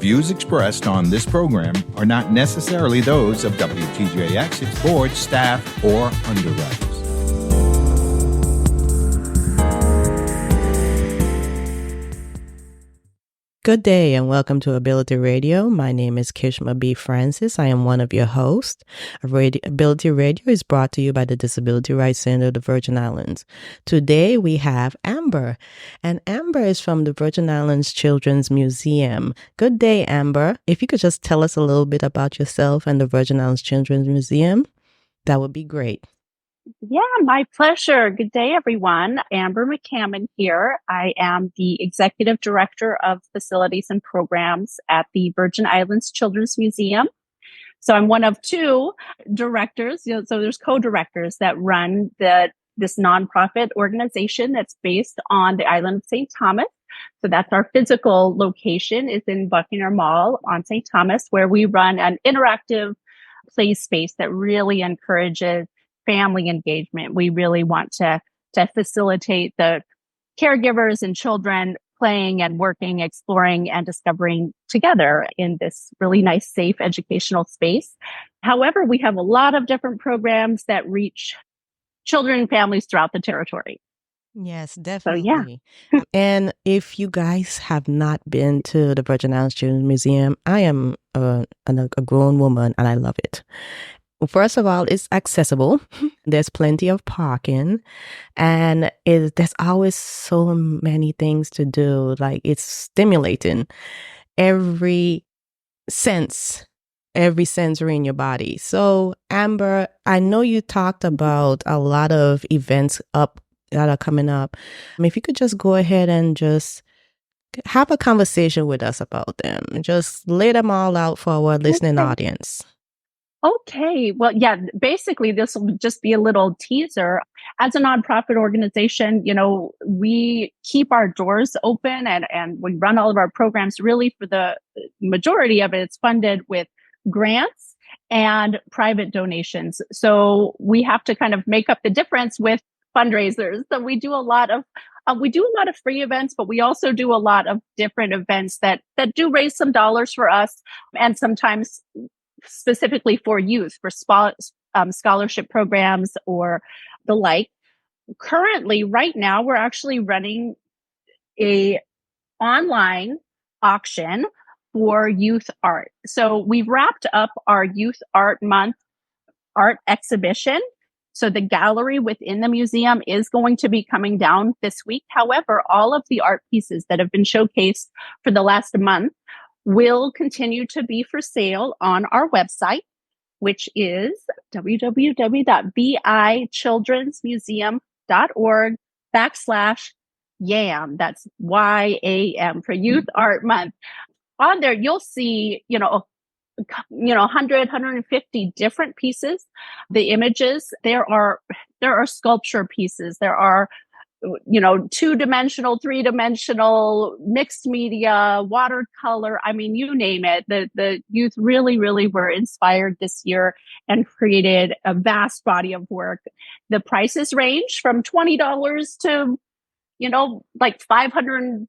views expressed on this program are not necessarily those of WTJX, its board, staff, or underwriters. Good day and welcome to Ability Radio. My name is Kishma Francis. I am one of your hosts. Ability Radio is brought to you by the Disability Rights Center of the Virgin Islands. Today we have Amber, and Amber is from the Virgin Islands Children's Museum. Good day, Amber. If you could just tell us a little bit about yourself and the Virgin Islands Children's Museum, that would be great. Yeah, my pleasure. Good day, everyone. Amber McCammon here. I am the Executive Director of Facilities and Programs at the Virgin Islands Children's Museum. So I'm one of two directors. So there's co-directors that run this nonprofit organization that's based on the island of St. Thomas. So that's our physical location is in Buckingham Mall on St. Thomas, where we run an interactive play space that really encourages family engagement. We really want to facilitate the caregivers and children playing and working, exploring and discovering together in this really nice, safe educational space. However, we have a lot of different programs that reach children and families throughout the territory. Yes, definitely. So, yeah. And if you guys have not been to the Virgin Islands Children's Museum, I am a grown woman and I love it. First of all, it's accessible. There's plenty of parking and there's always so many things to do. Like, it's stimulating every sensory in your body. So, Amber, I know you talked about a lot of events that are coming up. If you could just go ahead and just have a conversation with us about them. Just lay them all out for our listening audience. Okay. Well, yeah, basically this will just be a little teaser. As a nonprofit organization, we keep our doors open and we run all of our programs really for the majority of it. It's funded with grants and private donations. So we have to kind of make up the difference with fundraisers. So we do a lot of free events, but we also do a lot of different events that do raise some dollars for us and sometimes specifically for youth, for scholarship programs or the like. Currently, right now, we're actually running a online auction for youth art. So we've wrapped up our Youth Art Month art exhibition. So the gallery within the museum is going to be coming down this week. However, all of the art pieces that have been showcased for the last month will continue to be for sale on our website, which is www.bichildrensmuseum.org/YAM. That's YAM for Youth Art Month. On there, you'll see, 150 different pieces. The images, there are sculpture pieces. There are 2-dimensional, 3-dimensional, mixed media, watercolor. I mean, you name it. The youth really, really were inspired this year and created a vast body of work. The prices range from $20 to, like $555.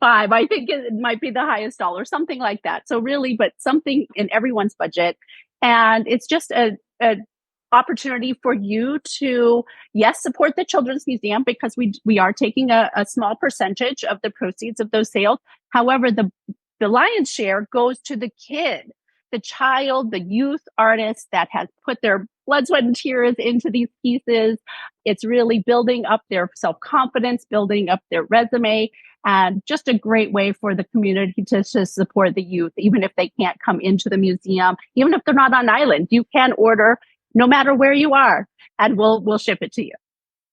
I think it might be the highest dollar, something like that. So really, but something in everyone's budget. And it's just a opportunity for you to, yes, support the Children's Museum because we are taking a small percentage of the proceeds of those sales. However, the lion's share goes to the kid, the child, the youth artist that has put their blood, sweat, and tears into these pieces. It's really building up their self-confidence, building up their resume, and just a great way for the community to support the youth, even if they can't come into the museum, even if they're not on island. You can order no matter where you are, and we'll ship it to you.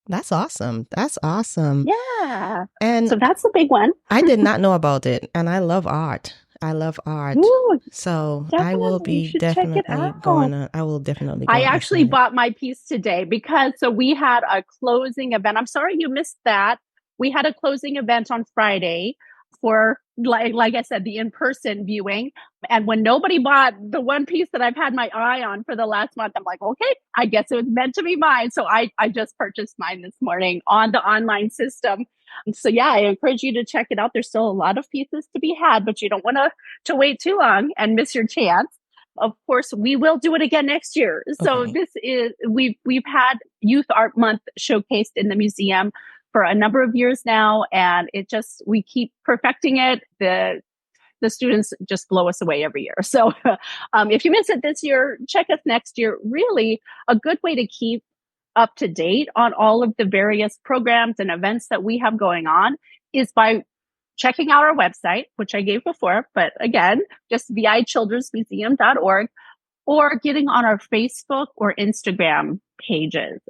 That's awesome. That's awesome. Yeah. And so that's the big one. I did not know about it. And I love art. Ooh, so I will be definitely going on. I will definitely go. I actually bought my piece today because we had a closing event. I'm sorry you missed that. We had a closing event on Friday for, like I said, the in-person viewing. And when nobody bought the one piece that I've had my eye on for the last month, I'm like, okay, I guess it was meant to be mine. So I just purchased mine this morning on the online system. So yeah, I encourage you to check it out. There's still a lot of pieces to be had, but you don't want to wait too long and miss your chance. Of course, we will do it again next year. So Okay. this is we've had Youth Art Month showcased in the museum for a number of years now, and we keep perfecting it. The students just blow us away every year. So if you miss it this year, check us next year. Really, a good way to keep up to date on all of the various programs and events that we have going on is by checking out our website, which I gave before, but again, just vichildrensmuseum.org, or getting on our Facebook or Instagram pages.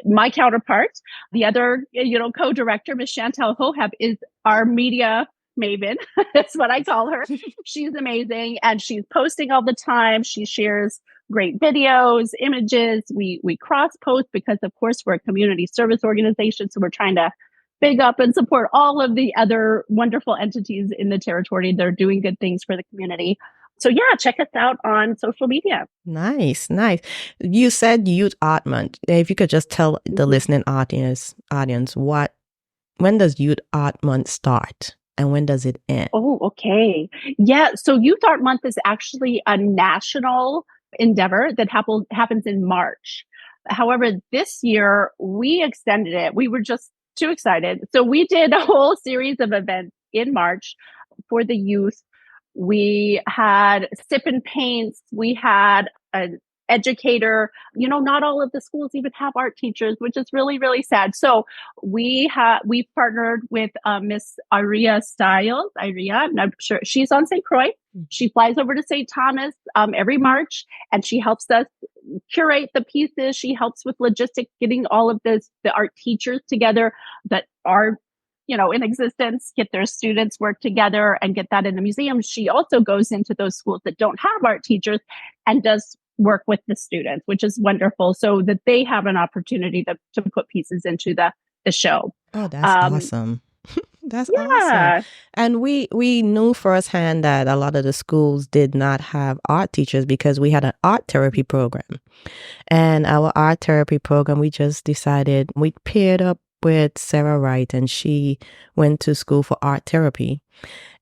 My counterpart, the other, co-director, Ms. Chantel Hoheb, is our media maven. That's what I call her. She's amazing, and she's posting all the time. She shares great videos, images. We cross post because, of course, we're a community service organization, so we're trying to big up and support all of the other wonderful entities in the territory that are doing good things for the community. So yeah, check us out on social media. Nice, nice. You said Youth Art Month. If you could just tell the listening audience when does Youth Art Month start and when does it end? Oh, okay. Yeah. So Youth Art Month is actually a national endeavor that happens in March. However, this year we extended it. We were just too excited. So we did a whole series of events in March for the youth. We had sip and paints. We had an educator. Not all of the schools even have art teachers, which is really, really sad. So we partnered with Miss Aria Stiles. I'm not sure, she's on St. Croix. She flies over to St. Thomas every March, and she helps us curate the pieces. She helps with logistics, getting all of the art teachers together that are in existence, get their students work together and get that in the museum. She also goes into those schools that don't have art teachers and does work with the students, which is wonderful, so that they have an opportunity to put pieces into the show. Oh, that's awesome. That's awesome. Yeah. And we knew firsthand that a lot of the schools did not have art teachers because we had an art therapy program. And our art therapy program, we just decided we paired up with Sarah Wright, and she went to school for art therapy.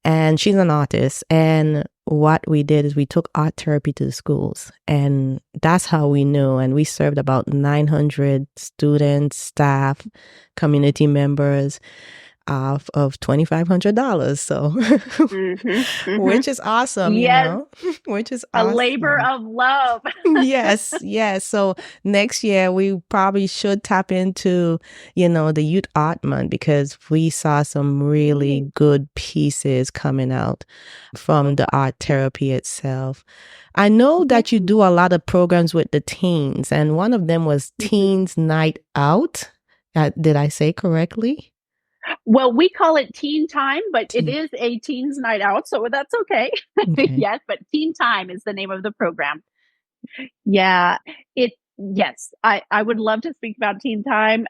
And she's an artist. And what we did is we took art therapy to the schools. And that's how we knew. And we served about 900 students, staff, community members of $2,500. So, which is awesome, yes. Which is a awesome. labor of love. Yes. So next year we probably should tap into, the Youth Art Month, because we saw some really good pieces coming out from the art therapy itself. I know that you do a lot of programs with the teens, and one of them was Teens Night Out. Did I say correctly? Well, we call it Teen Time, but it is a teens night out, so that's okay. Yes, but Teen Time is the name of the program. Yeah, yes, I would love to speak about Teen Time.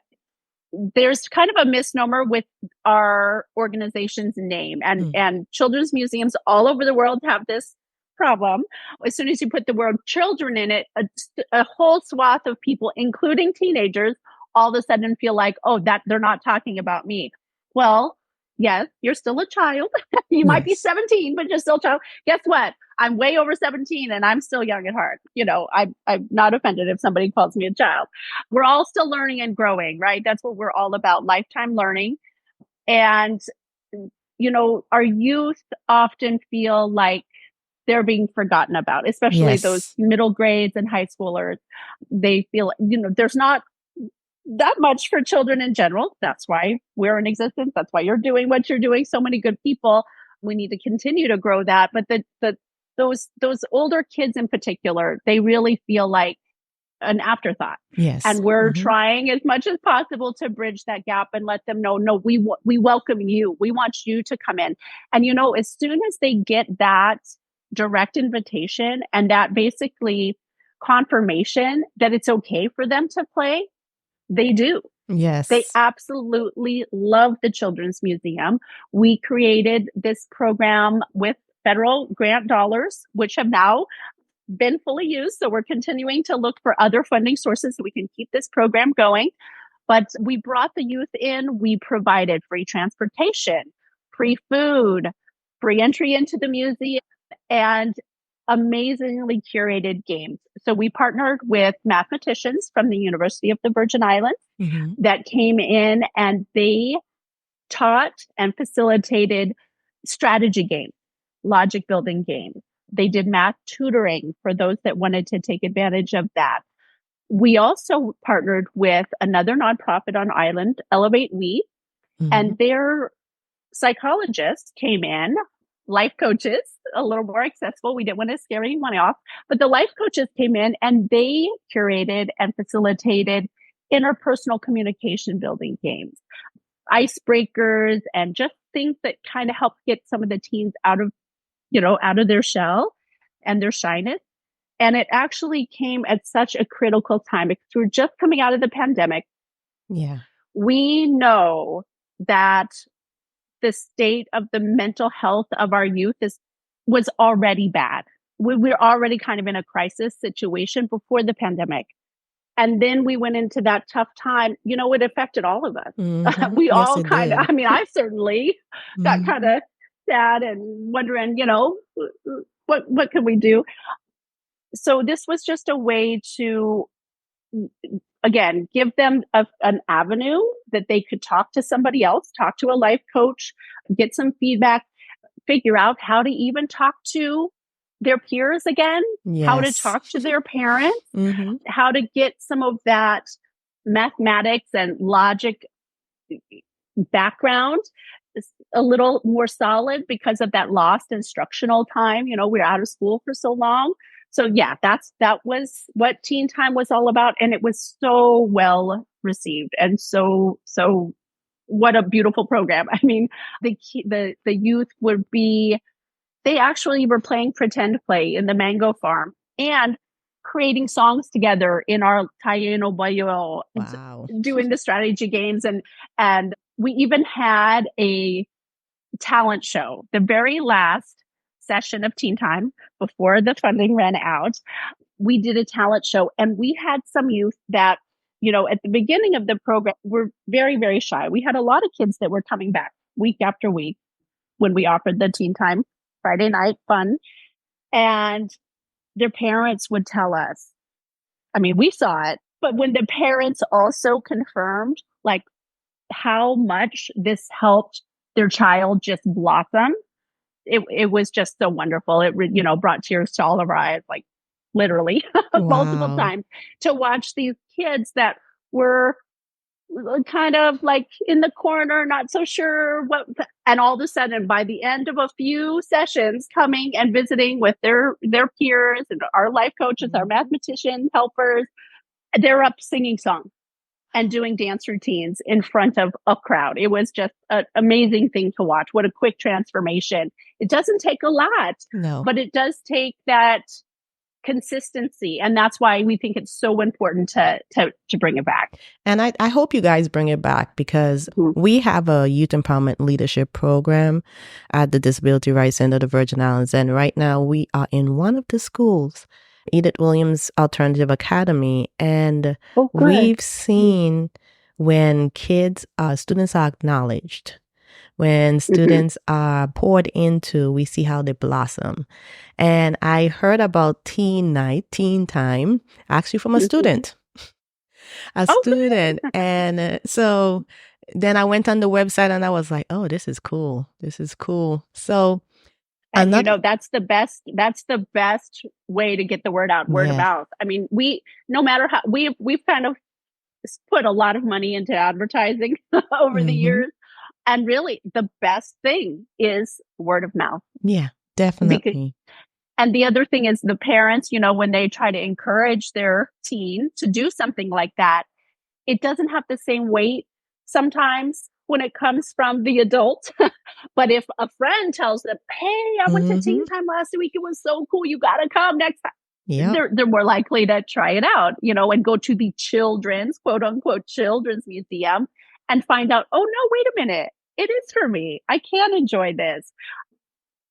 There's kind of a misnomer with our organization's name, and children's museums all over the world have this problem. As soon as you put the word children in it, a whole swath of people, including teenagers, all of a sudden feel like, that they're not talking about me. Well, yes, you're still a child. You might be 17, but you're still a child. Guess what? I'm way over 17 and I'm still young at heart. I'm not offended if somebody calls me a child. We're all still learning and growing, right? That's what we're all about, lifetime learning. And, our youth often feel like they're being forgotten about, especially those middle grades and high schoolers. They feel, there's not that much for children in general. That's why we're in existence. That's why you're doing what you're doing. So many good people. We need to continue to grow that. But those older kids in particular, they really feel like an afterthought. Yes. And we're trying as much as possible to bridge that gap and let them know, no, we welcome you. We want you to come in. And, as soon as they get that direct invitation and that basically confirmation that it's okay for them to play, they do. Yes. They absolutely love the Children's Museum. We created this program with federal grant dollars, which have now been fully used. So we're continuing to look for other funding sources so we can keep this program going. But we brought the youth in. We provided free transportation, free food, free entry into the museum, and amazingly curated games. So we partnered with mathematicians from the University of the Virgin Islands that came in, and they taught and facilitated strategy games, logic building games. They did math tutoring for those that wanted to take advantage of that. We also partnered with another nonprofit on island, Elevate We, and their psychologists came in, life coaches, a little more accessible. We didn't want to scare anyone off, but the life coaches came in and they curated and facilitated interpersonal communication building games, icebreakers, and just things that kind of help get some of the teens out of their shell and their shyness. And it actually came at such a critical time because we're just coming out of the pandemic. Yeah. We know that the state of the mental health of our youth was already bad. We're already kind of in a crisis situation before the pandemic. And then we went into that tough time. It affected all of us. We Yes, all it kind of, did. I mean, I certainly got kind of sad and wondering, what can we do? So this was just a way to, again, give them an avenue that they could talk to somebody else, talk to a life coach, get some feedback, figure out how to even talk to their peers again, how to talk to their parents, how to get some of that mathematics and logic background a little more solid because of that lost instructional time. We're out of school for so long. So yeah, that was what Teen Time was all about. And it was so well received. And so what a beautiful program. I mean, the youth they actually were playing pretend play in the mango farm and creating songs together in our Taino Bayo, doing the strategy games. And we even had a talent show, the very last session of Teen Time before the funding ran out. We did a talent show, and we had some youth that, at the beginning of the program were very, very shy. We had a lot of kids that were coming back week after week when we offered the Teen Time Friday night fun. And their parents would tell us, I mean, we saw it, but when the parents also confirmed like how much this helped their child just blossom, it was just so wonderful. It, brought tears to all of our eyes, like literally multiple times, to watch these kids that were kind of like in the corner, not so sure what, and all of a sudden by the end of a few sessions coming and visiting with their peers and our life coaches, our mathematician helpers, they're up singing songs and doing dance routines in front of a crowd. It was just an amazing thing to watch. What a quick transformation. It doesn't take a lot, but it does take that consistency. And that's why we think it's so important to bring it back. And I hope you guys bring it back because we have a youth empowerment leadership program at the Disability Rights Center of the Virgin Islands. And right now we are in one of the schools, Edith Williams Alternative Academy. And we've seen when students are acknowledged, when students are poured into, we see how they blossom. And I heard about Teen Time, actually from a student. And so then I went on the website and I was like, oh, this is cool. So, and that's the best way to get the word out, word of mouth. I mean, no matter how we've kind of put a lot of money into advertising over the years. And really, the best thing is word of mouth. Yeah, definitely. And the other thing is the parents, when they try to encourage their teen to do something like that, it doesn't have the same weight sometimes when it comes from the adult. But if a friend tells them, hey, I went to Teen Time last week, it was so cool, you got to come next time. Yeah. they're more likely to try it out, and go to the children's, quote unquote, children's museum and find out, oh no, wait a minute, it is for me. I can enjoy this.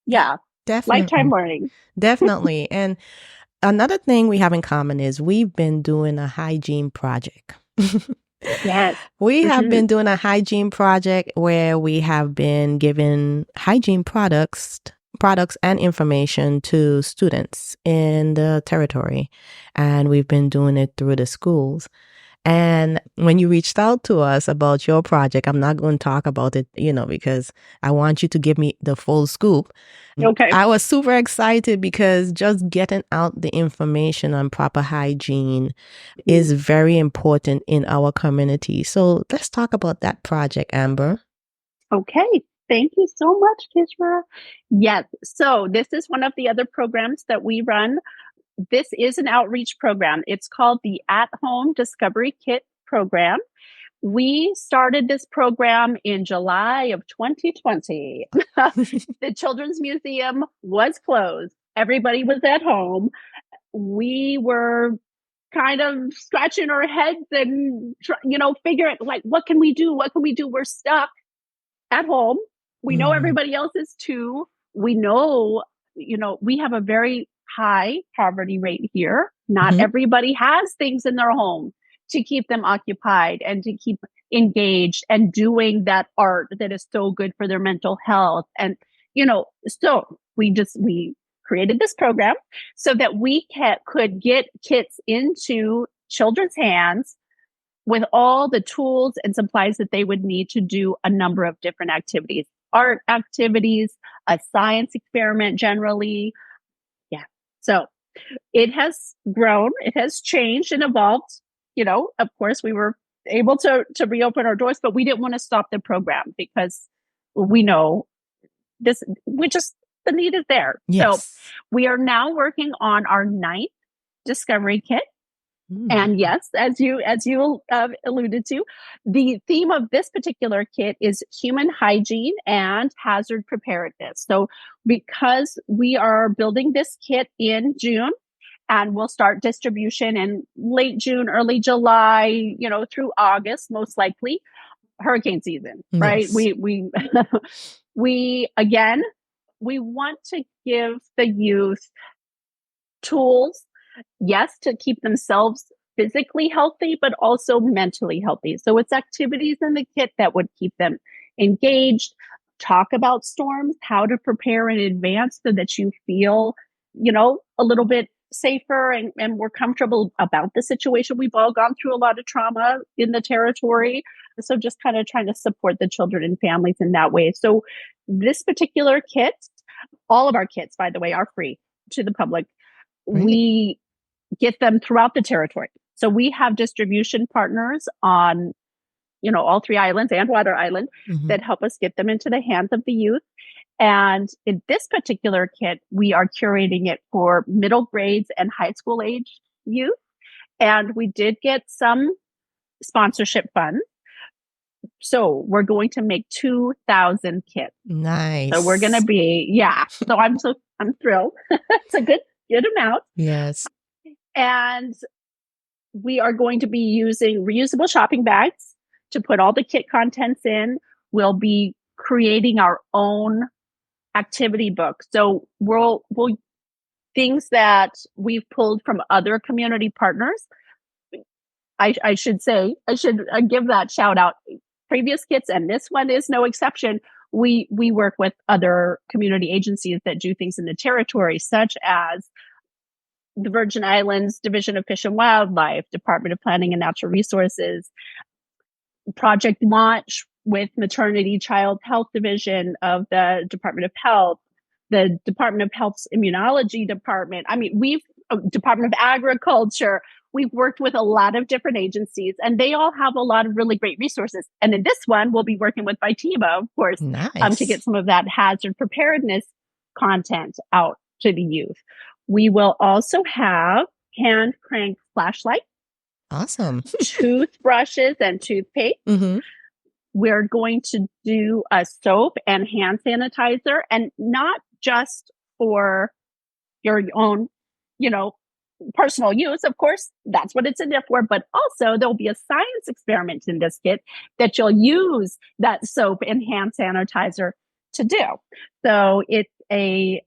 Yeah. Lifetime Definitely. learning. Definitely. And another thing we have in common is we've been doing a hygiene project. Yes. We have Mhm. been doing a hygiene project where we have been giving hygiene products and information to students in the territory. And we've been doing it through the schools. And when you reached out to us about your project, I'm not going to talk about it, because I want you to give me the full scoop. Okay. I was super excited because just getting out the information on proper hygiene is very important in our community. So let's talk about that project, Amber. Okay. Thank you so much, Kishma. Yes. So this is one of the other programs that we run. This is an outreach program. It's called the At-Home Discovery Kit program. We started this program in July of 2020. The Children's Museum was closed. Everybody was at home. We were kind of scratching our heads and, figuring like, what can we do? What can we do? We're stuck at home. We know everybody else is too. We know, we have a very high poverty rate here. Not everybody has things in their home to keep them occupied and to keep engaged and doing that art that is so good for their mental health. And, so we created this program so that we could get kits into children's hands with all the tools and supplies that they would need to do a number of different activities, art activities, a science experiment generally. Yeah. So it has grown, it has changed and evolved. Of course, we were able to reopen our doors, but we didn't want to stop the program because we know the need is there. Yes. So we are now working on our 9th discovery kit. And yes, as you alluded to, the theme of this particular kit is human hygiene and hazard preparedness. So because we are building this kit in June, and we'll start distribution in late June, early July, through August, most likely, hurricane season, right? Yes. We again, we want to give the youth tools, yes, to keep themselves physically healthy, but also mentally healthy. So it's activities in the kit that would keep them engaged, talk about storms, how to prepare in advance so that you feel, a little bit safer and more comfortable about the situation. We've all gone through a lot of trauma in the territory. So just kind of trying to support the children and families in that way. So this particular kit, all of our kits, by the way, are free to the public. Great. We get them throughout the territory. So we have distribution partners on, all 3 islands and Water Island that help us get them into the hands of the youth. And in this particular kit, we are curating it for middle grades and high school age youth. And we did get some sponsorship funds. So we're going to make 2,000 kits. Nice. So we're going to be, So I'm thrilled. It's a good amount. Yes. And we are going to be using reusable shopping bags to put all the kit contents in. We'll be creating our own activity book. So we'll things that we've pulled from other community partners. I should give that shout out. Previous kits, and this one is no exception. We work with other community agencies that do things in the territory, such as the Virgin Islands Division of Fish and Wildlife, Department of Planning and Natural Resources, Project Launch with Maternity Child Health Division of the Department of Health, the Department of Health's Immunology Department. Department of Agriculture. We've worked with a lot of different agencies, and they all have a lot of really great resources. And in this one, we'll be working with Vitiva, of course, Nice. to get some of that hazard preparedness content out to the youth. We will also have hand crank flashlight, Awesome. toothbrushes and toothpaste. We're going to do a soap and hand sanitizer, and not just for your own, personal use, of course, that's what it's in there for. But also, there'll be a science experiment in this kit that you'll use that soap and hand sanitizer to do. So it's an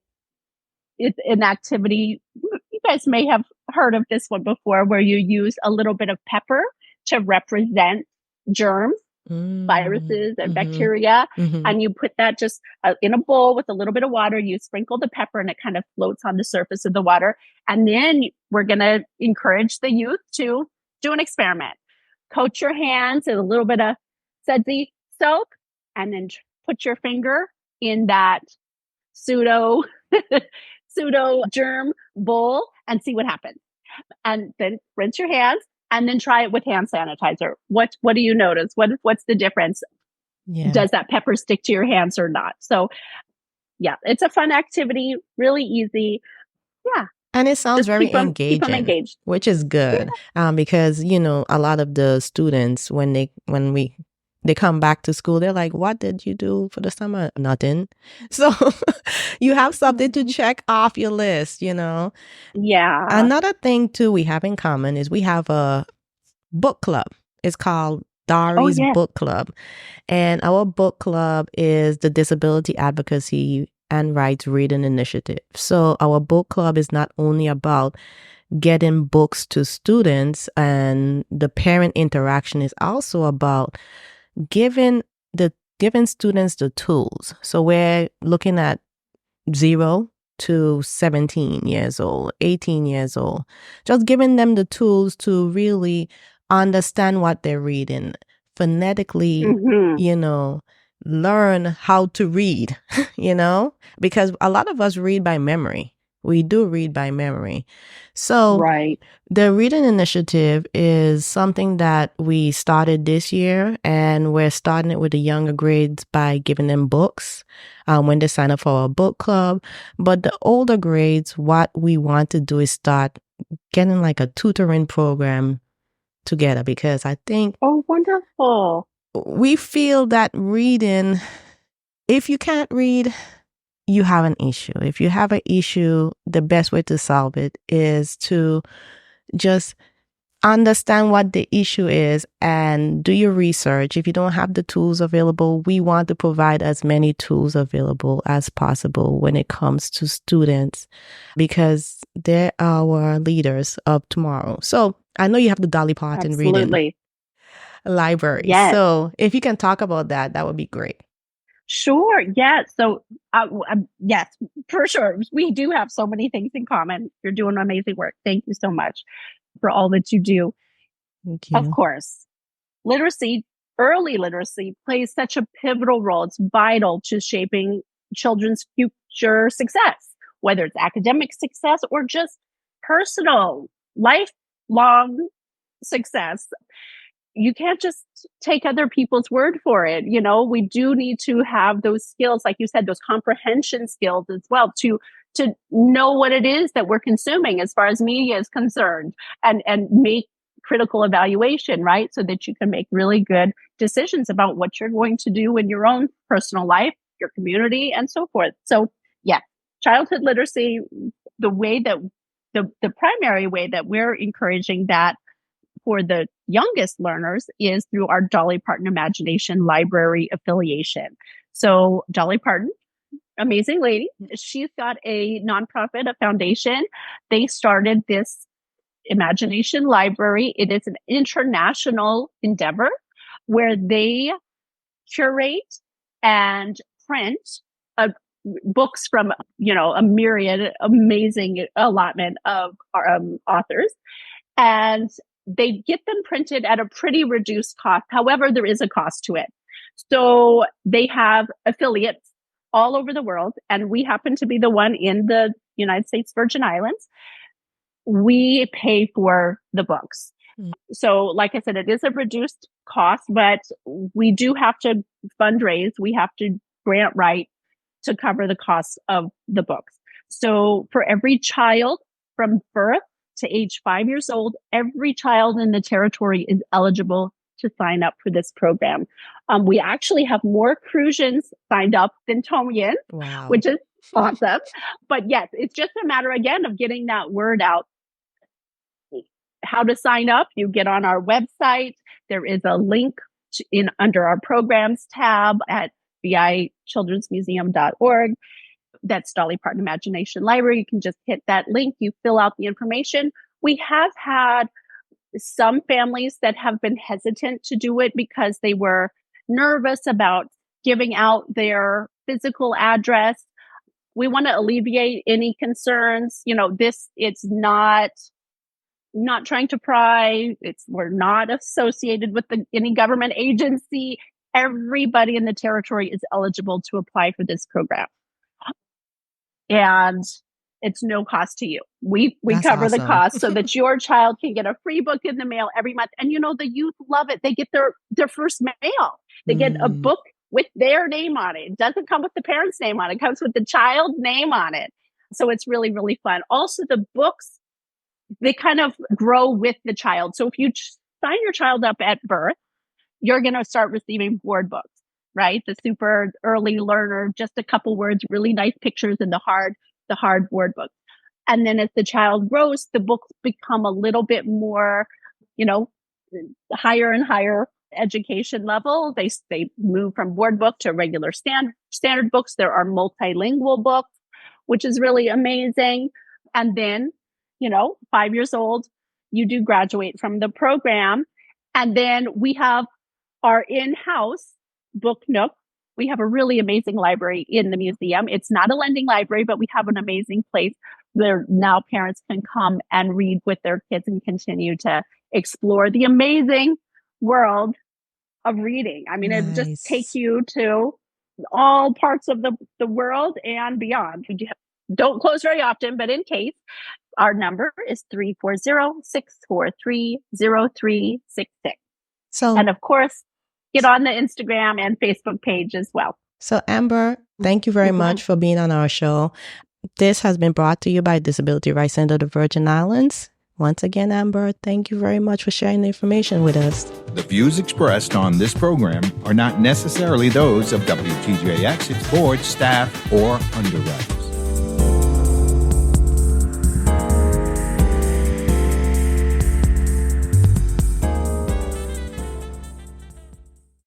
activity. You guys may have heard of this one before, where you use a little bit of pepper to represent germs, viruses, and bacteria. And you put that just in a bowl with a little bit of water. You sprinkle the pepper and it kind of floats on the surface of the water. And then we're going to encourage the youth to do an experiment. Coat your hands in a little bit of sudsy soap and then put your finger in that pseudo germ bowl and see what happens. And then rinse your hands and then try it with hand sanitizer. What do you notice? What's the difference? Yeah. Does that pepper stick to your hands or not? So yeah, it's a fun activity, really easy. Yeah. And it sounds very engaging, keep them engaged. which is good. Because, you know, a lot of the students, when they come back to school, they're like, what did you do for the summer? Nothing. So you have something to check off your list, you know? Yeah. Another thing, too, we have in common is we have a book club. It's called Dari's Book Club. And our book club is the Disability Advocacy and Rights Reading Initiative. So our book club is not only about getting books to students, and the parent interaction is also about giving students the tools. So we're looking at 0 to 17 years old, 18 years old, just giving them the tools to really understand what they're reading phonetically, you know, learn how to read, you know, because a lot of us read by memory. We do read by memory. So the reading initiative is something that we started this year, and we're starting it with the younger grades by giving them books when they sign up for our book club. But the older grades, what we want to do is start getting like a tutoring program together, because I think wonderful. We feel that reading, if you can't read, you have an issue. If you have an issue, the best way to solve it is to just understand what the issue is and do your research. If you don't have the tools available, we want to provide as many tools available as possible when it comes to students, because they're our leaders of tomorrow. So I know you have the Dolly Parton Reading Library. Yes. So if you can talk about that, that would be great. Sure. Yeah. So, yes, for sure. We do have so many things in common. You're doing amazing work. Thank you so much for all that you do. Thank you. Of course, early literacy plays such a pivotal role. It's vital to shaping children's future success, whether it's academic success or just personal, lifelong success. You can't just take other people's word for it. You know, we do need to have those skills, like you said, those comprehension skills as well, to know what it is that we're consuming as far as media is concerned, and make critical evaluation, right? So that you can make really good decisions about what you're going to do in your own personal life, your community, and so forth. So yeah, childhood literacy, the primary way that we're encouraging that for the youngest learners is through our Dolly Parton Imagination Library affiliation. So Dolly Parton, amazing lady, she's got a nonprofit, a foundation. They started this Imagination Library. It is an international endeavor where they curate and print books from, a myriad, amazing allotment of authors. And they get them printed at a pretty reduced cost. However, there is a cost to it. So they have affiliates all over the world, and we happen to be the one in the United States Virgin Islands. We pay for the books. So like I said, it is a reduced cost, but we do have to fundraise. We have to grant write to cover the cost of the books. So for every child from birth to age 5 years old, every child in the territory is eligible to sign up for this program. We actually have more Crucians signed up than Tongan, which is awesome. But yes, it's just a matter, again, of getting that word out how to sign up, you get on our website. There is a link under our programs tab at vichildrensmuseum.org. That's Dolly Parton Imagination Library. You can just hit that link. You fill out the information. We have had some families that have been hesitant to do it because they were nervous about giving out their physical address. We want to alleviate any concerns. It's not trying to pry. We're not associated with any government agency. Everybody in the territory is eligible to apply for this program. And it's no cost to you. We cover the cost so that your child can get a free book in the mail every month. And the youth love it. They get their first mail. They get a book with their name on it. It doesn't come with the parent's name on it. It comes with the child's name on it. So it's really, really fun. Also, the books, they kind of grow with the child. So if you sign your child up at birth, you're going to start receiving word books, right? The super early learner, just a couple words, really nice pictures in the hard word book. And then as the child grows, the books become a little bit more, higher and higher education level. They move from word book to regular standard books. There are multilingual books, which is really amazing. And then, 5 years old, you do graduate from the program. And then we have our in-house book nook. We have a really amazing library in the museum. It's not a lending library, but we have an amazing place where now parents can come and read with their kids and continue to explore the amazing world of reading. I mean, Nice. It just takes you to all parts of the world and beyond. Don't close very often, but in case, our number is 340-643-0366. So, And of course, get on the Instagram and Facebook page as well. So Amber, thank you very much for being on our show. This has been brought to you by Disability Rights Center of the Virgin Islands. Once again, Amber, thank you very much for sharing the information with us. The views expressed on this program are not necessarily those of WTJX, its board, staff, or underwriters.